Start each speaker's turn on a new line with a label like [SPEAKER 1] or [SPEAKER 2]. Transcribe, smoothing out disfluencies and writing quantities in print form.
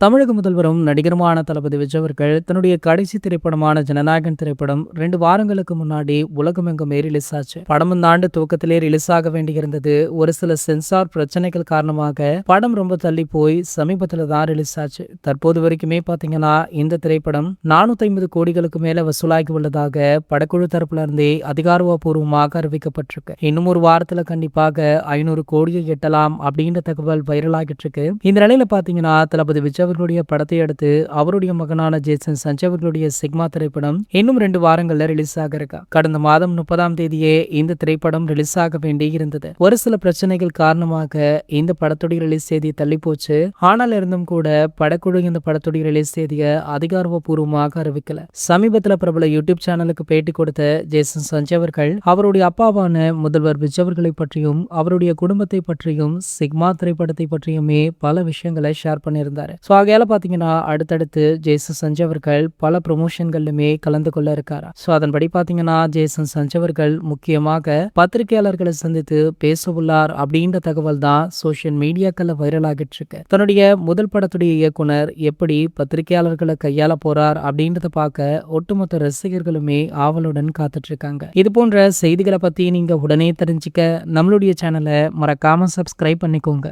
[SPEAKER 1] தமிழக முதல்வரும் நடிகருமான தளபதி விஜய் அவர்கள் தன்னுடைய கடைசி திரைப்படமான ஜனநாயகன் திரைப்படம் 2 வாரங்களுக்கு முன்னாடி உலகமெங்குமே ரிலீஸ் ஆச்சு. படம் இந்த ஆண்டு துவக்கத்திலே ரிலீஸ் ஆக வேண்டியிருந்தது. ஒரு சில சென்சார் பிரச்சனைகள் காரணமாக படம் ரொம்ப தள்ளி போய் சமீபத்துல தான் ரிலீஸ் ஆச்சு. தற்போது வரைக்குமே பாத்தீங்கன்னா இந்த திரைப்படம் 450 கோடிகளுக்கு மேல வசூலாகி உள்ளதாக படக்குழு தரப்புல இருந்தே அதிகாரப்பூர்வமாக அறிவிக்கப்பட்டிருக்கு. இன்னும் ஒரு வாரத்துல கண்டிப்பாக 500 கோடியை எட்டலாம் அப்படின்ற தகவல் வைரல் ஆகிட்டு இருக்கு. இந்த நிலையில பாத்தீங்கன்னா தளபதி விஜய் அவர்களுடைய படத்தை அடுத்து அவருடைய மகனான ஜேசன் சஞ்சய் அவர்களுடைய சிக்மா திரைப்படம் இன்னும் 2 வாரங்கள்ல ரிலீஸ் ஆக இருக்கா. கடந்த மாதம் 30ஆம் தேதியே இந்த திரைப்படம் ரிலீஸ் ஆக வேண்டி இருந்தது. ஒரு சில பிரச்சனைகள் காரணமாக இந்த படத்துடைய ரிலீஸ் தேதி தள்ளி போச்சு. ஆனால் இருந்தும் கூட படக்குழு இந்த படத்துடைய ரிலீஸ் தேதியை அதிகாரப்பூர்வமாக அறிவிக்கல. சமீபத்தில் பிரபல யூடியூப் சேனலுக்கு பேட்டி கொடுத்த ஜேசன் சஞ்சய் அவர்கள் அவருடைய அப்பாவான முதல்வர் விஜய் அவர்களை பற்றியும் அவருடைய குடும்பத்தை பற்றியும் சிக்மா திரைப்படத்தை பற்றியுமே பல விஷயங்களை ஷேர் பண்ணியிருந்தாரு. ஆகையால பாத்தீங்கன்னா அடுத்தடுத்து ஜேசன் சஞ்சய் அவர்கள் பல ப்ரொமோஷன்களுமே கலந்து கொள்ள இருக்காரா. அதன்படி பாத்தீங்கன்னா ஜேசன் சஞ்சய் அவர்கள் முக்கியமாக பத்திரிகையாளர்களை சந்தித்து பேச உள்ளார் அப்படின்ற தகவல் தான் சோசியல் மீடியாக்கள்ல வைரல் ஆகிட்டு இருக்கு. தன்னுடைய முதல் படத்துடைய இயக்குனர் எப்படி பத்திரிகையாளர்களை கையாள போறார் அப்படின்றத பார்க்க ஒட்டுமொத்த ரசிகர்களுமே ஆவலுடன் காத்துட்டு இருக்காங்க. இது போன்ற செய்திகளை பத்தி நீங்க உடனே தெரிஞ்சுக்க நம்மளுடைய சேனலை மறக்காம சப்ஸ்கிரைப் பண்ணிக்கோங்க.